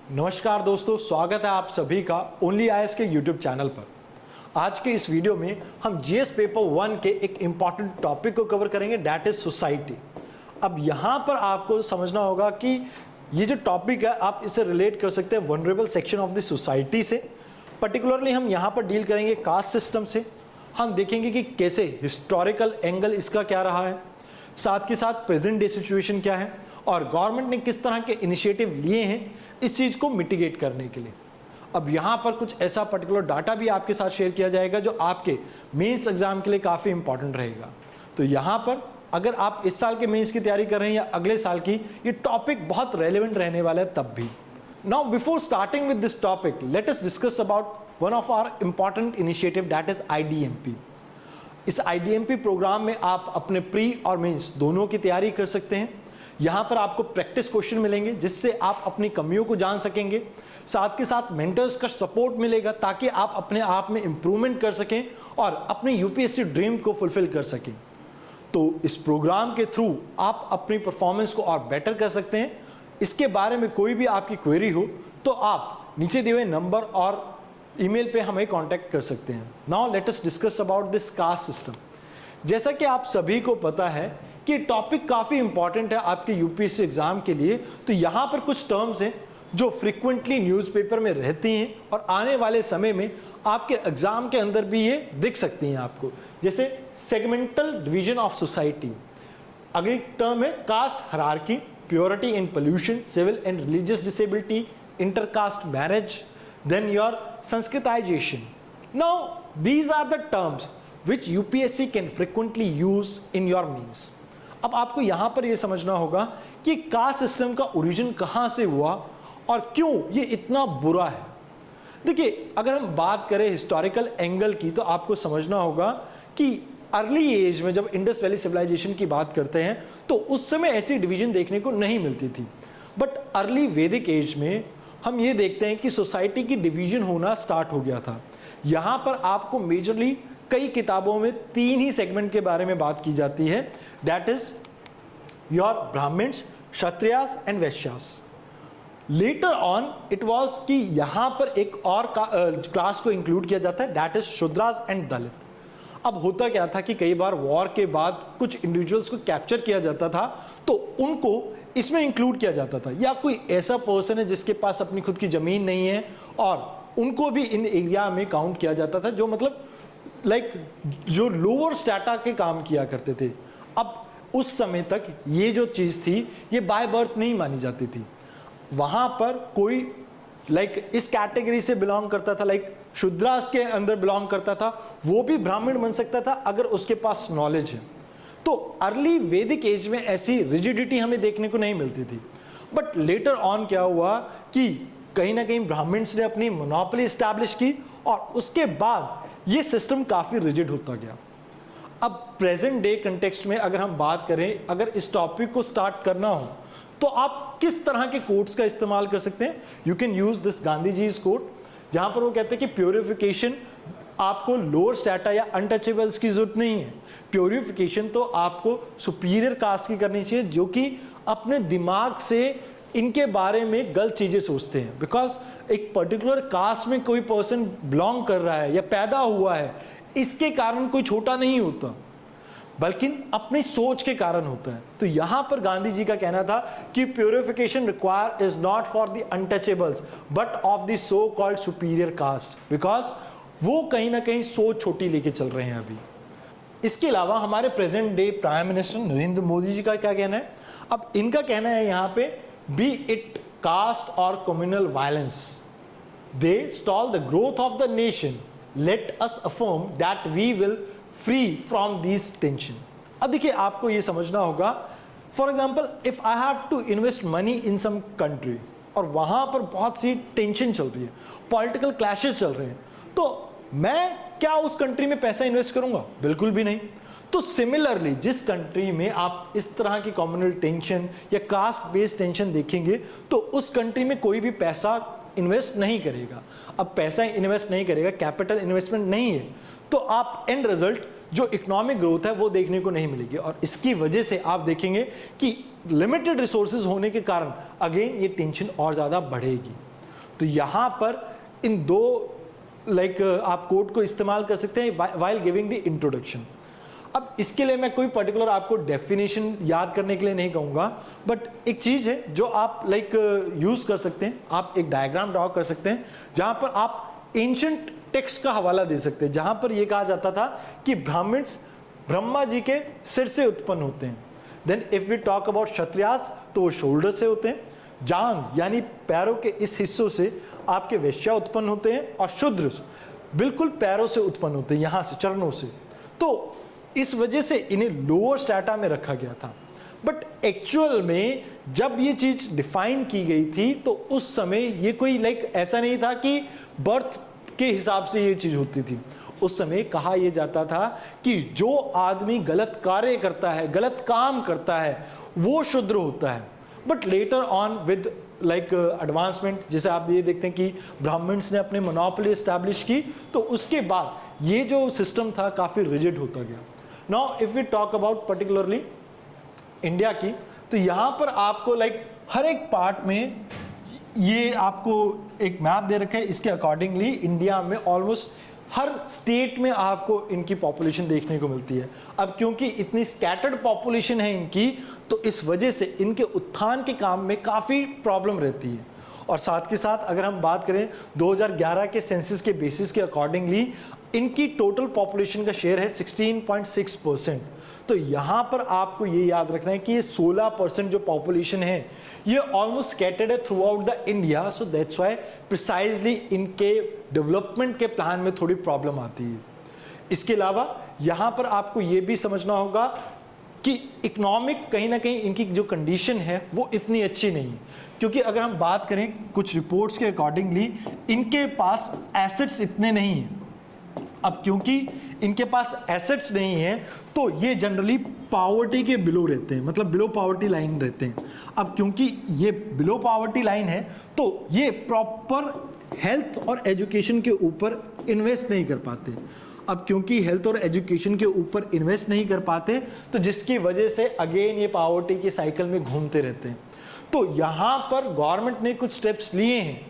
नमस्कार दोस्तों, स्वागत है आप सभी का ओनली आईएएस के यूट्यूब चैनल पर। आज के इस वीडियो में हम जीएस पेपर 1 के एक इंपॉर्टेंट टॉपिक को कवर करेंगे, दैट इज सोसाइटी। अब यहाँ पर आपको समझना होगा कि ये जो टॉपिक है आप इसे रिलेट कर सकते हैं vulnerable section of the society से। पर्टिकुलरली हम यहाँ पर डील करेंगे कास्ट सिस्टम से। हम देखेंगे कि कैसे हिस्टोरिकल एंगल इसका क्या रहा है, साथ के साथ प्रेजेंट डे सिचुएशन क्या है और गवर्नमेंट ने किस तरह के इनिशिएटिव लिए हैं इस चीज़ को मिटिगेट करने के लिए। अब यहाँ पर कुछ ऐसा पर्टिकुलर डाटा भी आपके साथ शेयर किया जाएगा जो आपके मेंस एग्जाम के लिए काफ़ी इंपॉर्टेंट रहेगा। तो यहाँ पर अगर आप इस साल के मेंस की तैयारी कर रहे हैं या अगले साल की, ये टॉपिक बहुत रेलेवेंट रहने वाला है तब भी। Now before starting with this topic, let us discuss about one of our important initiative, that is IDMP. इस आईडीएमपी प्रोग्राम में आप अपने प्री और मेंस दोनों की तैयारी कर सकते हैं। यहाँ पर आपको प्रैक्टिस क्वेश्चन मिलेंगे जिससे आप अपनी कमियों को जान सकेंगे, साथ के साथ मेंटर्स का सपोर्ट मिलेगा ताकि आप अपने आप में इंप्रूवमेंट कर सकें और अपने यूपीएससी ड्रीम को फुलफिल कर सकें। तो इस प्रोग्राम के थ्रू आप अपनी परफॉर्मेंस को और बेटर कर सकते हैं। इसके बारे में कोई भी आपकी क्वेरी हो तो आप नीचे दिए हुए नंबर और ईमेल पे हमें कांटेक्ट कर सकते हैं। Now let us discuss about this caste system. जैसा कि आप सभी को पता है कि टॉपिक काफ़ी इंपॉर्टेंट है आपके यूपीएससी एग्जाम के लिए। तो यहाँ पर कुछ टर्म्स हैं जो फ्रीक्वेंटली न्यूज़पेपर में रहती हैं और आने वाले समय में आपके एग्जाम के अंदर भी ये दिख सकती हैं आपको, जैसे सेगमेंटल डिवीजन ऑफ सोसाइटी। अगली टर्म है caste hierarchy, purity and pollution, civil and religious disability, intercaste marriage, then your Sanskritization. Now these are the terms which UPSC can frequently use in your means. अब आपको यहाँ पर ये समझना होगा कि कास्ट सिस्टम का ओरिजिन कहाँ से हुआ और क्यों ये इतना बुरा है। देखिए, अगर हम बात करें हिस्टोरिकल एंगल की तो आपको समझना होगा कि अर्ली एज में जब इंडस वैली सिविलाइजेशन की बात करते हैं तो उस समय ऐसी डिवीजन देखने को नहीं मिलती थी। बट अर्ली वैदिक एज में हम ये देखते हैं कि सोसाइटी की डिवीजन होना स्टार्ट हो गया था। यहाँ पर आपको मेजरली कई किताबों में 3 ही सेगमेंट के बारे में बात की जाती है, that is your Brahmins, Kshatriyas and Vaishyas. Later on it was कि यहाँ पर एक और क्लास को इंक्लूड किया जाता है, दैट इज शूद्रास एंड दलित। अब होता क्या था कि कई बार वॉर के बाद कुछ इंडिविजुअल्स को कैप्चर किया जाता था तो उनको इसमें इंक्लूड किया जाता था, या कोई ऐसा पर्सन है जिसके पास अपनी खुद की ज़मीन नहीं है और उनको भी इन एरिया में काउंट किया जाता था, जो मतलब जो लोअर स्ट्रेटा के काम किया करते थे। अब उस समय तक ये जो चीज़ थी ये बाय बर्थ नहीं मानी जाती थी। वहाँ पर कोई इस कैटेगरी से बिलोंग करता था, शूद्रास के अंदर बिलोंग करता था, वो भी ब्राह्मण बन सकता था अगर उसके पास नॉलेज है। तो अर्ली वैदिक एज में ऐसी रिजिडिटी हमें देखने को नहीं मिलती थी। बट लेटर ऑन क्या हुआ कि कहीं ना कहीं ब्राह्मण्स ने अपनी मोनोपोली एस्टैब्लिश की और उसके बाद ये सिस्टम काफ़ी रिजिड होता गया। अब प्रेजेंट डे कंटेक्स्ट में अगर हम बात करें, अगर इस टॉपिक को स्टार्ट करना हो तो आप किस तरह के कोट्स का इस्तेमाल कर सकते हैं। You can use this Gandhi ji's quote, जहाँ पर वो कहते हैं कि प्योरिफिकेशन आपको लोअर स्ट्रेटा या अनटचेबल्स की जरूरत नहीं है। प्योरिफिकेशन तो आपको सुपीरियर कास्ट की करनी चाहिए जो कि अपने दिमाग से इनके बारे में गलत चीज़ें सोचते हैं। बिकॉज एक पर्टिकुलर कास्ट में कोई पर्सन बिलोंग कर रहा है या पैदा हुआ है, इसके कारण कोई छोटा नहीं होता, बल्कि अपनी सोच के कारण होता है। तो यहां पर गांधी जी का कहना था कि purification require is not for the untouchables but of the so called superior caste, because वो कहीं ना कहीं सोच छोटी लेके चल रहे हैं अभी। इसके अलावा हमारे present day prime minister Narendra Modi ji का क्या कहना है। अब इनका कहना है यहाँ पे, बी इट कास्ट और communal violence, they stall the growth of the nation, let us affirm that we will free from this tension. अब देखिए, आपको ये समझना होगा, for example if I have to invest money in some country और वहां पर बहुत सी टेंशन चल रही है, पॉलिटिकल क्लैशेस चल रहे हैं, तो मैं क्या उस कंट्री में पैसा इन्वेस्ट करूंगा? बिल्कुल भी नहीं। तो सिमिलरली जिस कंट्री में आप इस तरह की कम्युनल टेंशन या कास्ट बेस्ड टेंशन देखेंगे तो उस कंट्री में कोई भी पैसा इन्वेस्ट नहीं करेगा। अब पैसा इन्वेस्ट नहीं करेगा, कैपिटल इन्वेस्टमेंट नहीं है, तो आप एंड रिजल्ट जो इकोनॉमिक ग्रोथ है वो देखने को नहीं मिलेगी। और इसकी वजह से आप देखेंगे कि लिमिटेड रिसोर्सेज होने के कारण अगेन ये टेंशन और ज़्यादा बढ़ेगी। तो यहां पर इन दो आप कोड को इस्तेमाल कर सकते हैं वाइल गिविंग द इंट्रोडक्शन। अब इसके लिए मैं कोई पर्टिकुलर आपको डेफिनेशन याद करने के लिए नहीं कहूंगा, बट एक चीज है जो आप यूज कर सकते हैं। आप एक डायग्राम ड्रॉ कर सकते हैं जहां पर आप एंशिएंट टेक्स्ट का हवाला दे सकते हैं, जहां पर यह कहा जाता था कि ब्राह्मण्स ब्रह्मा जी के सिर से उत्पन्न होते हैं। Then if we talk about Kshatriyas तो वो शोल्डर से होते हैं। जांग यानी पैरों के इस हिस्सों से आपके वैश्या उत्पन्न होते हैं, और शूद्र बिल्कुल पैरों से उत्पन्न होते हैं, यहां से चरणों से। तो इस वजह से इन्हें लोअर स्ट्रैटा में रखा गया था। बट एक्चुअल में जब ये चीज डिफाइन की गई थी तो उस समय ये कोई ऐसा नहीं था कि बर्थ के हिसाब से ये चीज होती थी। उस समय कहा यह जाता था कि जो आदमी गलत कार्य करता है, गलत काम करता है, वो शूद्र होता है। But later on with advancement, जैसे आप ये देखते हैं कि ब्राह्मण्स ने अपने मोनोपोली एस्टैब्लिश की, तो उसके बाद ये जो सिस्टम था काफी रिजिड होता गया। Now if we talk about particularly India की, तो यहां पर आपको हर एक पार्ट में ये आपको एक मैप दे रखा है। इसके अकॉर्डिंगली इंडिया में ऑलमोस्ट हर स्टेट में आपको इनकी पॉपुलेशन देखने को मिलती है। अब क्योंकि इतनी स्कैटर्ड पॉपुलेशन है इनकी, तो इस वजह से इनके उत्थान के काम में काफ़ी प्रॉब्लम रहती है। और साथ के साथ अगर हम बात करें 2011 के सेंसस के बेसिस के अकॉर्डिंगली इनकी टोटल पॉपुलेशन का शेयर है 16.6%। तो यहाँ पर आपको ये याद रखना है कि ये 16% जो पॉपुलेशन है ये ऑलमोस्ट स्कैटर्ड है through out the India. So that's why precisely इनके डेवलपमेंट के प्लान में थोड़ी प्रॉब्लम आती है। इसके अलावा यहाँ पर आपको ये भी समझना होगा कि इकोनॉमिक कहीं ना कहीं इनकी जो कंडीशन है वो इतनी अच्छी नहीं है, क्योंकि अगर हम बात करें कुछ रिपोर्ट्स के अकॉर्डिंगली इनके पास एसेट्स इतने नहीं हैं। अब क्योंकि इनके पास एसेट्स नहीं है तो ये जनरली पॉवर्टी के बिलो रहते हैं, मतलब बिलो पॉवर्टी लाइन रहते हैं। अब क्योंकि ये बिलो पॉवर्टी लाइन है तो ये प्रॉपर हेल्थ और एजुकेशन के ऊपर इन्वेस्ट नहीं कर पाते। अब क्योंकि हेल्थ और एजुकेशन के ऊपर इन्वेस्ट नहीं कर पाते तो जिसकी वजह से अगेन ये पॉवर्टी के साइकिल में घूमते रहते हैं। तो यहाँ पर गवर्नमेंट ने कुछ स्टेप्स लिए हैं,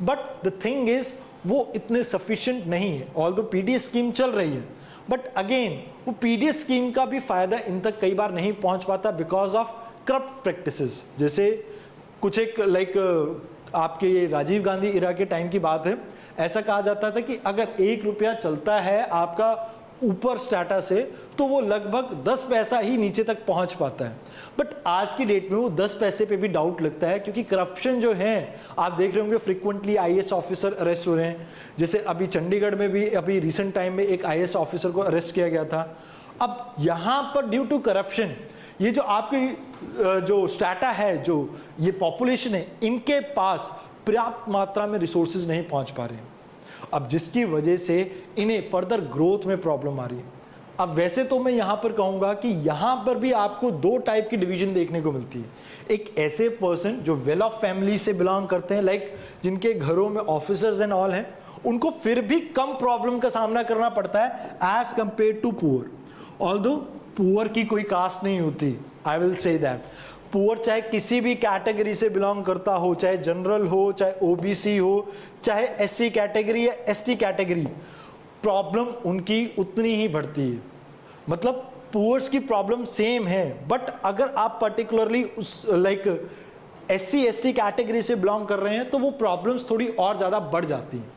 बट द थिंग इज वो इतने सफिशिएंट नहीं है। ऑल्दो पीडीएस स्कीम चल रही है, बट अगेन वो पीडीएस स्कीम का भी फायदा इन तक कई बार नहीं पहुंच पाता बिकॉज ऑफ करप्ट प्रैक्टिसेस। जैसे कुछ एक आपके ये राजीव गांधी इरा के टाइम की बात है, ऐसा कहा जाता था कि अगर 1 रुपया चलता है आपका ऊपर स्टाटा से तो वो लगभग 10 पैसा ही नीचे तक पहुंच पाता है। बट आज की डेट में वो 10 पैसे पे भी डाउट लगता है, क्योंकि करप्शन जो है आप देख रहे होंगे फ्रीक्वेंटली आईएएस ऑफिसर अरेस्ट हो रहे हैं। जैसे अभी चंडीगढ़ में भी अभी रिसेंट टाइम में एक आईएएस ऑफिसर को अरेस्ट किया गया था। अब यहाँ पर ड्यू टू करप्शन ये जो आपकी जो स्टाटा है, जो ये पॉपुलेशन है, इनके पास पर्याप्त मात्रा में रिसोर्सेज नहीं पहुंच पा रहे हैं। अब जिसकी वजह से इन्हें फर्दर ग्रोथ में प्रॉब्लम आ रही है। अब वैसे तो मैं यहां पर कहूंगा कि यहां पर भी आपको 2 टाइप की डिवीजन देखने को मिलती है। एक ऐसे पर्सन जो वेल ऑफ फैमिली से बिलोंग करते हैं, जिनके घरों में ऑफिसर्स एंड ऑल हैं, उनको फिर भी कम प्रॉब्लम का सामना करना पड़ता है as compare to poor. Although poor की कोई कास्ट नहीं होती, I will say that. Poor चाहे किसी भी कैटेगरी से बिलोंग करता हो, चाहे जनरल हो, चाहे ओबीसी हो, चाहे एससी कैटेगरी या एसटी कैटेगरी, प्रॉब्लम उनकी उतनी ही बढ़ती है। मतलब पुअर्स की प्रॉब्लम सेम है, बट अगर आप पर्टिकुलरली उस एससी एसटी कैटेगरी से बिलोंग कर रहे हैं तो वो प्रॉब्लम्स थोड़ी और ज्यादा बढ़ जाती हैं।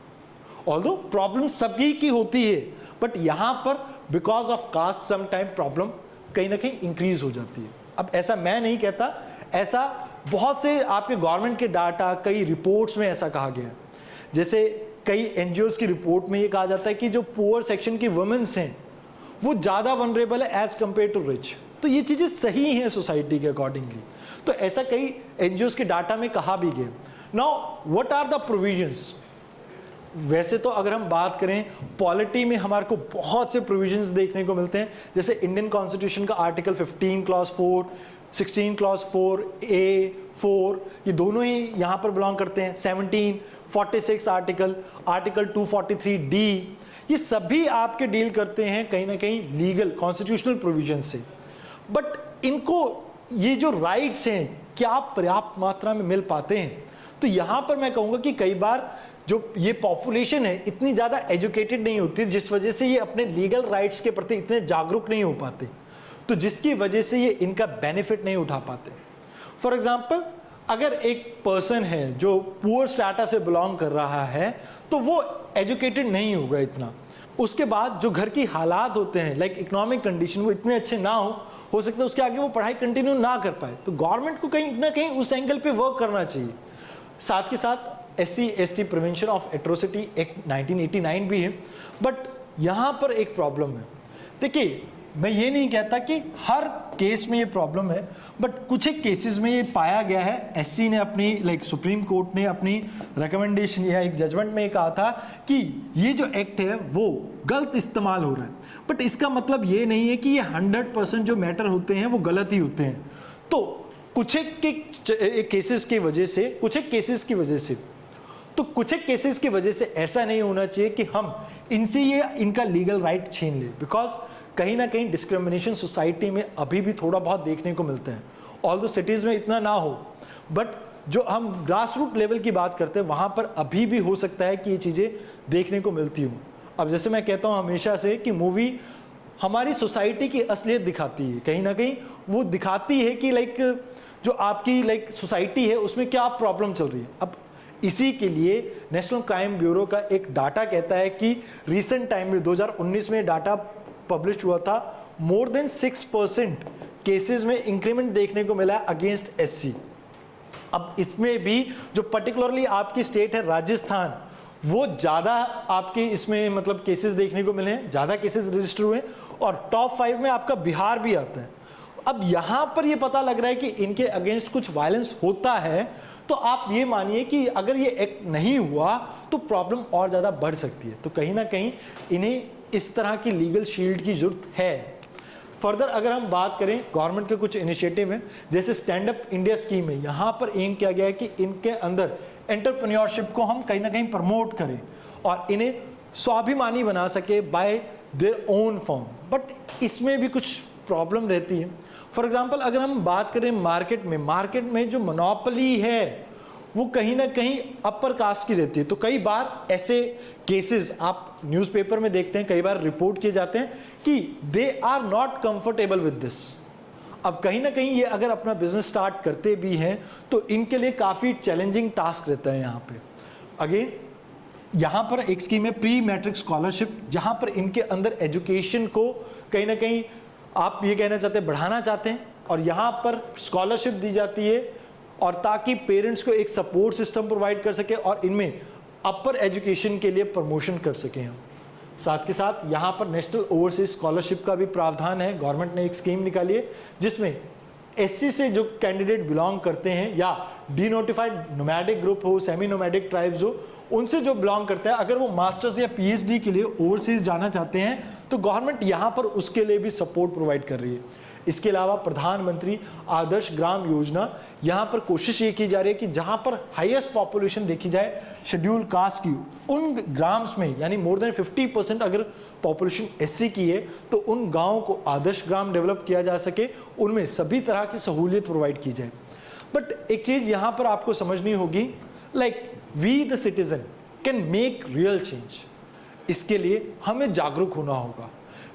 ऑल्दो प्रॉब्लम सभी की होती है, बट यहां पर because of caste some time problem कहीं ना कहीं इंक्रीज हो जाती है। अब ऐसा मैं नहीं कहता, ऐसा बहुत से आपके गवर्नमेंट के डाटा, कई रिपोर्ट्स में ऐसा कहा गया है। जैसे कई एनजीओज की रिपोर्ट में ये कहा जाता है कि जो पुअर सेक्शन की वुमेन्स हैं वो ज़्यादा वनरेबल है एज कंपेयर टू रिच। तो ये चीज़ें सही हैं सोसाइटी के अकॉर्डिंगली, तो ऐसा कई एनजीओज के डाटा में कहा भी गया। Now what are the provisions? वैसे तो अगर हम बात करें पॉलिटी में हमारे को बहुत से प्रोविजंस देखने को मिलते हैं। जैसे इंडियन कॉन्स्टिट्यूशन का आर्टिकल 15 क्लॉज 4, 16 क्लॉज 4A, 4, ये दोनों ही यहाँ पर बिलोंग करते हैं। 17, 46 आर्टिकल 243D, ये सभी आपके डील करते हैं कहीं ना कहीं लीगल कॉन्स्टिट्यूशनल प्रोविजन से। बट इनको ये जो राइट्स हैं क्या पर्याप्त मात्रा में मिल पाते हैं? तो यहाँ पर मैं कहूँगा कि कई बार जो ये पॉपुलेशन है इतनी ज़्यादा एजुकेटेड नहीं होती, जिस वजह से ये अपने लीगल राइट्स के प्रति इतने जागरूक नहीं हो पाते, तो जिसकी वजह से ये इनका बेनिफिट नहीं उठा पाते। फॉर एग्जाम्पल, अगर एक पर्सन है जो पुअर स्ट्रैटा से बिलोंग कर रहा है, तो वो एजुकेटेड नहीं होगा इतना। उसके बाद जो घर की हालात होते हैं, लाइक इकोनॉमिक कंडीशन, वो इतने अच्छे ना हो सकता है उसके आगे वो पढ़ाई कंटिन्यू ना कर पाए। तो गवर्नमेंट को कहीं ना कहीं उस एंगल पे वर्क करना चाहिए। साथ के साथ SC/ST prevention of atrocity act 1989 भी है, बट यहाँ पर एक प्रॉब्लम है। देखिए, मैं ये नहीं कहता कि हर केस में ये प्रॉब्लम है, बट कुछ एक केसेस में ये पाया गया है। SC ने अपनी सुप्रीम कोर्ट ने अपनी रिकमेंडेशन या एक जजमेंट में कहा था कि ये जो एक्ट है वो गलत इस्तेमाल हो रहा है, बट इसका मतलब ये नहीं है कि ये 100% जो मैटर होते हैं वो गलत ही होते हैं। तो कुछ एक केसेस की वजह से ऐसा नहीं होना चाहिए कि हम इनसे ये इनका लीगल राइट छीन ले, बिकॉज कहीं ना कहीं डिस्क्रिमिनेशन सोसाइटी में अभी भी थोड़ा बहुत देखने को मिलता है। ऑल्दो सिटीज में इतना ना हो, बट जो हम ग्रास रूट लेवल की बात करते हैं वहां पर अभी भी हो सकता है कि ये चीजें देखने को मिलती हूँ। अब जैसे मैं कहता हूँ हमेशा से कि मूवी हमारी सोसाइटी की असलियत दिखाती है, कहीं ना कहीं वो दिखाती है कि जो आपकी सोसाइटी है उसमें क्या प्रॉब्लम चल रही है। अब इसी के लिए नेशनल क्राइम ब्यूरो का एक डाटा कहता है कि रिसेंट टाइम में 2019 में डाटा पब्लिश हुआ था, मोर देन 6% केसेस में इंक्रीमेंट देखने को मिला है अगेंस्ट SC। अब इसमें भी जो पर्टिकुलरली आपकी स्टेट है राजस्थान, वो ज्यादा आपके इसमें केसेस देखने को मिले हैं, ज्यादा केसेस रजिस्टर हुए, और टॉप 5 में आपका बिहार भी आता है। अब यहां पर ये पता लग रहा है कि इनके अगेंस्ट कुछ वायलेंस होता है, तो आप ये मानिए कि अगर ये एक्ट नहीं हुआ तो प्रॉब्लम और ज्यादा बढ़ सकती है। तो कहीं ना कहीं इन्हें इस तरह की लीगल शील्ड की जरूरत है। फर्दर अगर हम बात करें, गवर्नमेंट के कुछ इनिशिएटिव हैं, जैसे स्टैंड अप इंडिया स्कीम है। यहाँ पर एम किया गया है कि इनके अंदर एंटरप्रेन्योरशिप को हम कहीं ना कहीं प्रमोट करें और इन्हें स्वाभिमानी बना सके bye their own firm, but इसमें भी कुछ प्रॉब्लम रहती है। फॉर एग्जाम्पल, अगर हम बात करें मार्केट में जो मोनोपोली है वो कहीं ना कहीं अपर कास्ट की रहती है। तो कई बार ऐसे केसेस आप न्यूज़पेपर में देखते हैं, कई बार रिपोर्ट किए जाते हैं कि they are not comfortable with this. अब कहीं ना कहीं ये अगर अपना बिजनेस स्टार्ट करते भी हैं तो इनके लिए काफ़ी चैलेंजिंग टास्क रहता है। यहाँ पे अगेन यहाँ पर एक स्कीम है प्री मैट्रिक स्कॉलरशिप, जहाँ पर इनके अंदर एजुकेशन को कहीं ना कहीं आप ये कहना चाहते हैं बढ़ाना चाहते हैं, और यहाँ पर स्कॉलरशिप दी जाती है और ताकि पेरेंट्स को एक सपोर्ट सिस्टम प्रोवाइड कर सके और इनमें अपर एजुकेशन के लिए प्रमोशन कर सकें हम। साथ के साथ यहाँ पर नेशनल ओवरसीज स्कॉलरशिप का भी प्रावधान है। गवर्नमेंट ने एक स्कीम निकाली है जिसमें SC से जो कैंडिडेट बिलोंग करते हैं या डीनोटिफाइड नोमैडिक ग्रुप हो, सेमी नोमैडिक ट्राइब्स हो, उनसे जो बिलोंग करता है, अगर वो मास्टर्स या PhD के लिए ओवरसीज जाना चाहते हैं तो गवर्नमेंट यहाँ पर उसके लिए भी सपोर्ट प्रोवाइड कर रही है। इसके अलावा प्रधानमंत्री आदर्श ग्राम योजना, यहाँ पर कोशिश ये की जा रही है कि जहाँ पर हाईएस्ट पॉपुलेशन देखी जाए शेड्यूल कास्ट की, उन ग्राम्स में यानी मोर देन 50% अगर पॉपुलेशन SC की है तो उन गाँव को आदर्श ग्राम डेवलप किया जा सके, उनमें सभी तरह की सहूलियत प्रोवाइड की जाए। बट एक चीज़ यहाँ पर आपको समझनी होगी, we the citizen can make real change. इसके लिए हमें जागरूक होना होगा।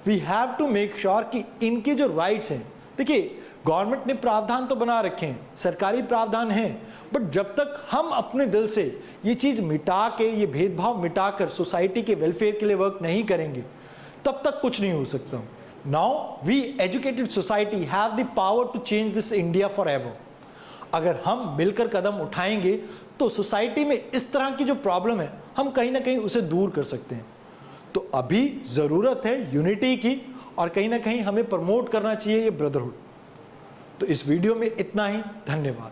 We have to make sure कि इनके जो राइट्स हैं, देखिए गवर्नमेंट ने प्रावधान तो बना रखे हैं, सरकारी प्रावधान हैं, बट जब तक हम अपने दिल से ये चीज मिटा के, ये भेदभाव मिटाकर सोसाइटी के वेलफेयर के लिए वर्क नहीं करेंगे, तब तक कुछ नहीं हो सकता। Now we educated society have the power to change this India forever. अगर हम मिलकर कदम उठाएंगे तो सोसाइटी में इस तरह की जो प्रॉब्लम है हम कहीं ना कहीं उसे दूर कर सकते हैं। तो अभी जरूरत है यूनिटी की, और कहीं ना कहीं हमें प्रमोट करना चाहिए ये ब्रदरहुड। तो इस वीडियो में इतना ही, धन्यवाद।